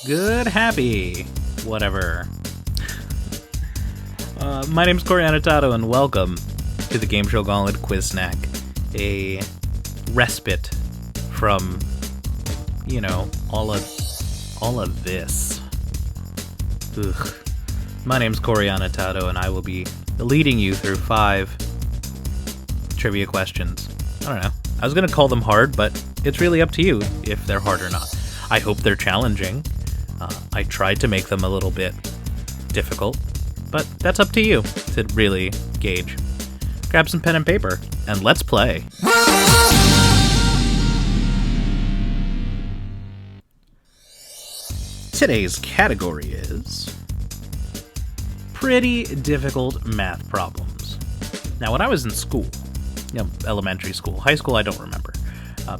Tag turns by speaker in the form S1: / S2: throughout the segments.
S1: Good, happy, whatever. My name's Corey Annotato, and welcome to the game show Gauntlet Quiz Snack, a respite from, all of this. Ugh. My name's Corey Annotato, and I will be leading you through 5 trivia questions. I don't know. I was going to call them hard, but it's really up to you if they're hard or not. I hope they're challenging. I tried to make them a little bit difficult, but that's up to you to really gauge. Grab some pen and paper, and let's play. Today's category is pretty difficult math problems. Now, when I was in school, elementary school, high school I don't remember,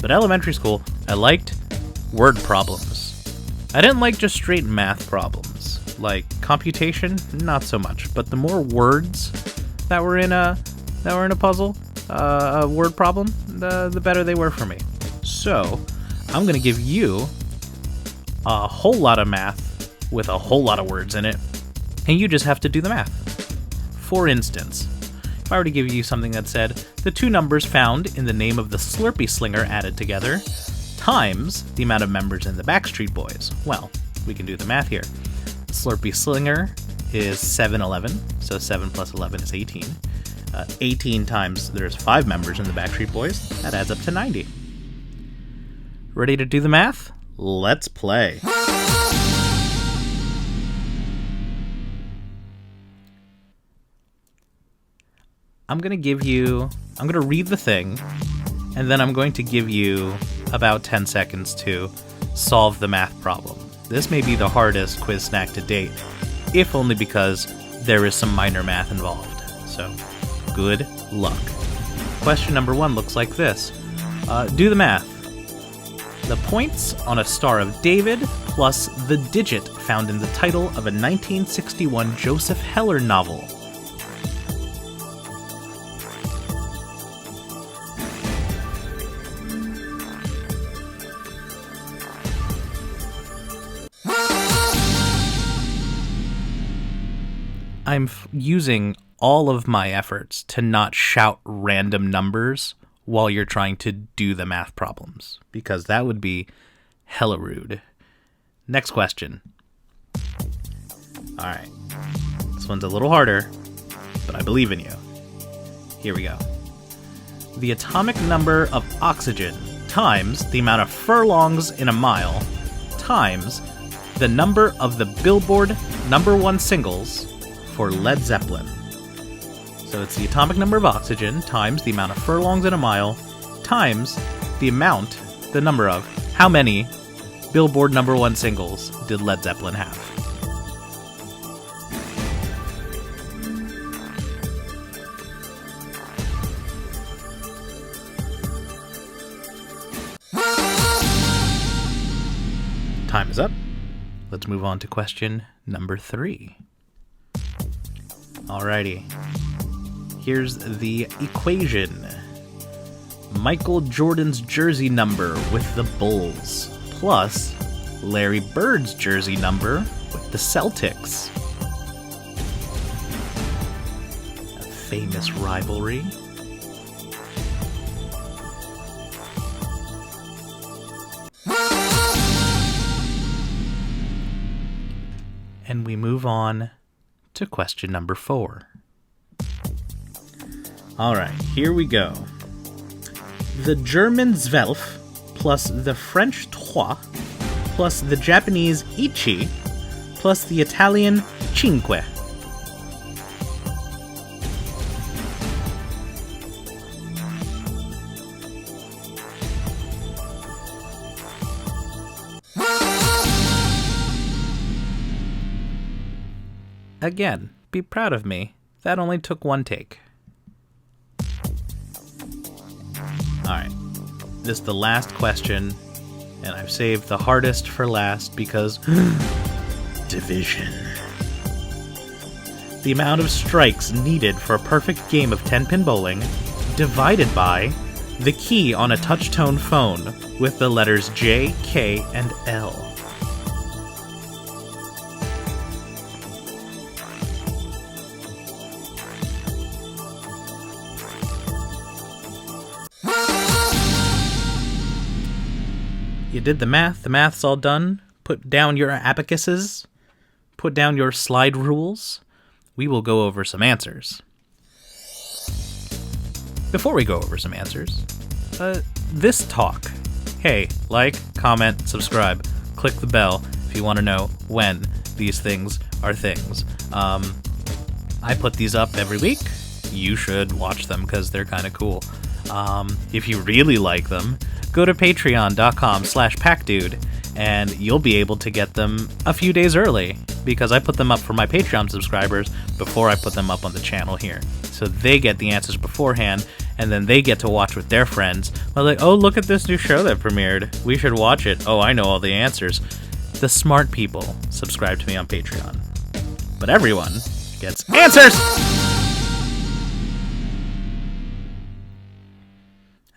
S1: but elementary school, I liked word problems. I didn't like just straight math problems. Like computation, not so much. But the more words that were in a puzzle, a word problem, the better they were for me. So I'm gonna give you a whole lot of math with a whole lot of words in it, and you just have to do the math. For instance, if I were to give you something that said the 2 numbers found in the name of the Slurpee Slinger added together times the amount of members in the Backstreet Boys. Well, we can do the math here. The Slurpee Slinger is 711, so 7 plus 11 is 18. 18 times there's 5 members in the Backstreet Boys. That adds up to 90. Ready to do the math? Let's play. I'm going to read the thing, and then I'm going to give you about 10 seconds to solve the math problem. This may be the hardest quiz snack to date, if only because there is some minor math involved. So, good luck. Question number 1 looks like this. Do the math. The points on a Star of David plus the digit found in the title of a 1961 Joseph Heller novel. I'm using all of my efforts to not shout random numbers while you're trying to do the math problems, because that would be hella rude. Next question. Alright, this one's a little harder, but I believe in you. Here we go. The atomic number of oxygen times the amount of furlongs in a mile times the number of the Billboard #1 singles for Led Zeppelin. So it's the atomic number of oxygen times the amount of furlongs in a mile times the number of how many Billboard #1 singles did Led Zeppelin have? Time is up. Let's move on to question number 3. Alrighty, here's the equation. Michael Jordan's jersey number with the Bulls plus Larry Bird's jersey number with the Celtics. A famous rivalry. And we move on to question number 4. Alright, here we go. The German 12 plus the French 3 plus the Japanese ichi plus the Italian cinque. Again, be proud of me. That only took one take. Alright, this is the last question, and I've saved the hardest for last because... division. The amount of strikes needed for a perfect game of 10-pin bowling divided by the key on a touch-tone phone with the letters J, K, and L. You did the math. The math's all done. Put down your abacuses. Put down your slide rules. We will go over some answers. Before we go over some answers, this talk. Hey, like, comment, subscribe, click the bell if you want to know when these things are things. I put these up every week. You should watch them because they're kind of cool. If you really like them, go to patreon.com/packdude and you'll be able to get them a few days early because I put them up for my Patreon subscribers before I put them up on the channel here. So they get the answers beforehand, and then they get to watch with their friends. They're like, oh, look at this new show that premiered. We should watch it. Oh, I know all the answers. The smart people subscribe to me on Patreon. But everyone gets answers!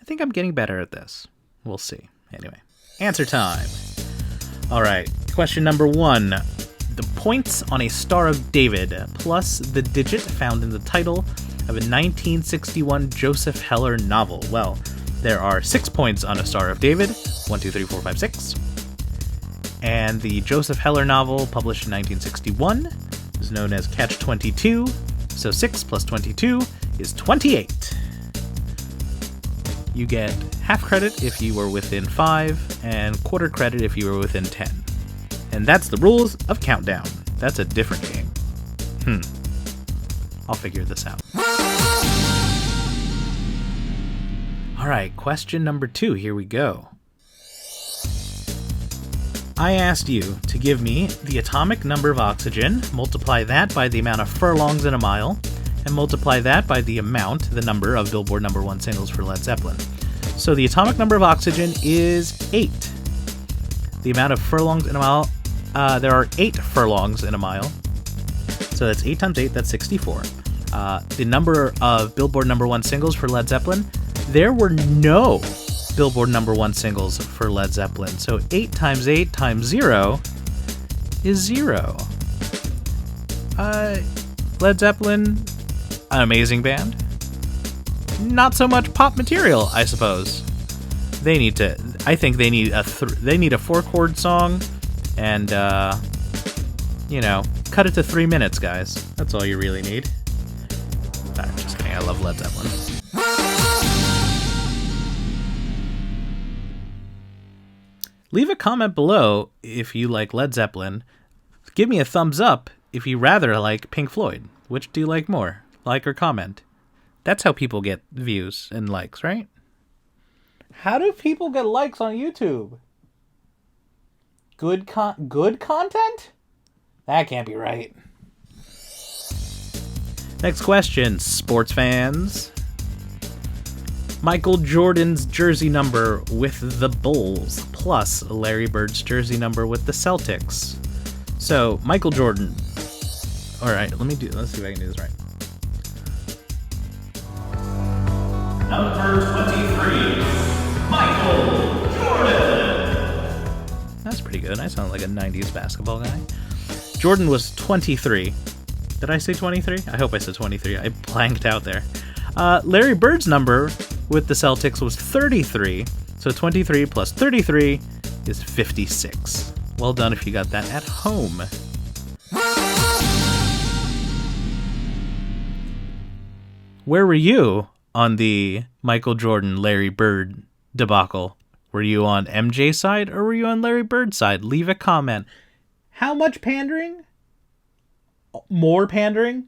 S1: I think I'm getting better at this. We'll see. Anyway, answer time. All right, question number 1. The points on a Star of David plus the digit found in the title of a 1961 Joseph Heller novel. Well, there are 6 points on a Star of David. 1, 2, 3, 4, 5, 6. And the Joseph Heller novel, published in 1961, is known as Catch-22. So 6 plus 22 is 28. You get half credit if you were within 5, and quarter credit if you were within 10. And that's the rules of Countdown. That's a different game. I'll figure this out. Alright, question number 2. Here we go. I asked you to give me the atomic number of oxygen, multiply that by the amount of furlongs in a mile, and multiply that by the number of Billboard #1 singles for Led Zeppelin. So the atomic number of oxygen is 8. The amount of furlongs in a mile, there are 8 furlongs in a mile. So that's 8 times 8, that's 64. The number of Billboard #1 singles for Led Zeppelin, there were no Billboard #1 singles for Led Zeppelin. So 8 times 8 times 0 is 0. Led Zeppelin, an amazing band. Not so much pop material, I suppose. They need to. I think they need a 4-chord song, and cut it to 3 minutes, guys. That's all you really need. I'm just kidding. I love Led Zeppelin. Leave a comment below if you like Led Zeppelin. Give me a thumbs up if you rather like Pink Floyd. Which do you like more? Like or comment. That's how people get views and likes, right? How do people get likes on YouTube? Good content? That can't be right. Next question, sports fans. Michael Jordan's jersey number with the Bulls plus Larry Bird's jersey number with the Celtics. So, Michael Jordan. All right, let's see if I can do this right. Number 23, Michael Jordan. That's pretty good. I sound like a 90s basketball guy. Jordan was 23. Did I say 23? I hope I said 23. I blanked out there. Larry Bird's number with the Celtics was 33. So 23 plus 33 is 56. Well done if you got that at home. Where were you on the Michael Jordan, Larry Bird debacle? Were you on MJ's side or were you on Larry Bird's side? Leave a comment. How much pandering? More pandering?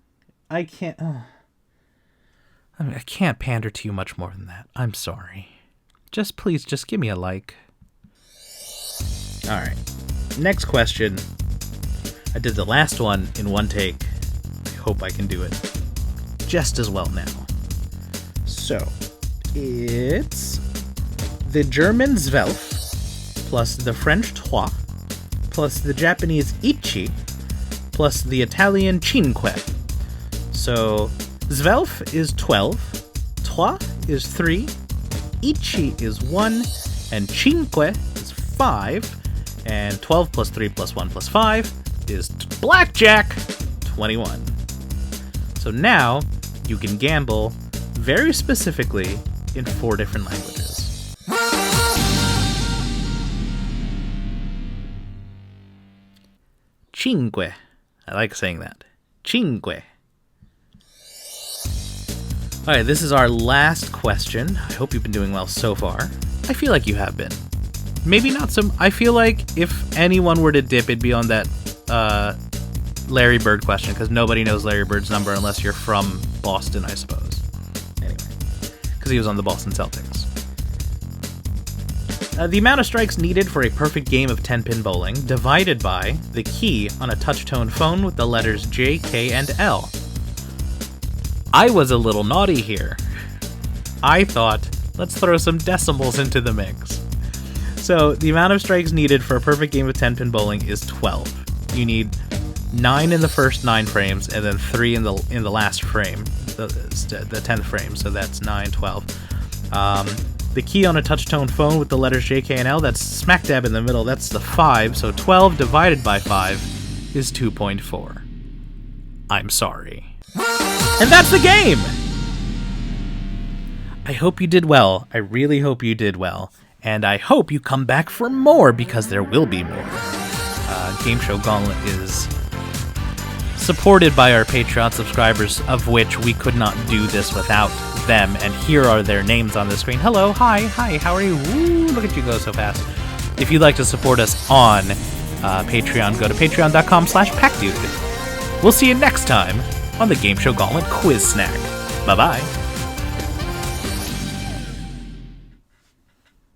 S1: I can't pander to you much more than that. I'm sorry. Please give me a like. All right. Next question. I did the last one in one take. hope I can do it just as well now. So, it's the German Zwölf, plus the French Trois, plus the Japanese Ichi, plus the Italian Cinque. So, Zwölf is 12, Trois is 3, Ichi is 1, and Cinque is 5, and 12 plus 3 plus 1 plus 5 is blackjack, 21. So now you can gamble very specifically in 4 different languages. Cinque. I like saying that. Cinque. Alright, this is our last question. I hope you've been doing well so far. I feel like you have been. Maybe not some. I feel like if anyone were to dip, it'd be on that Larry Bird question, because nobody knows Larry Bird's number unless you're from Boston, I suppose. Anyway, because he was on the Boston Celtics. The amount of strikes needed for a perfect game of 10-pin bowling divided by the key on a touch-tone phone with the letters J, K, and L. I was a little naughty here. I thought, let's throw some decimals into the mix. So, the amount of strikes needed for a perfect game of 10-pin bowling is 12. You need 9 in the first 9 frames, and then 3 in the last frame, the 10th frame, so that's 9, 12. The key on a touch-tone phone with the letters J, K, and L, that's smack dab in the middle, that's the 5, so 12 divided by 5 is 2.4. I'm sorry. And that's the game! I hope you did well. I really hope you did well. And I hope you come back for more, because there will be more. Game Show Gauntlet is supported by our Patreon subscribers, of which we could not do this without them. And here are their names on the screen. Hello, hi, how are you? Woo, look at you go so fast. If you'd like to support us on Patreon, go to patreon.com/packdude. We'll see you next time on the Game Show Gauntlet Quiz Snack. Bye-bye.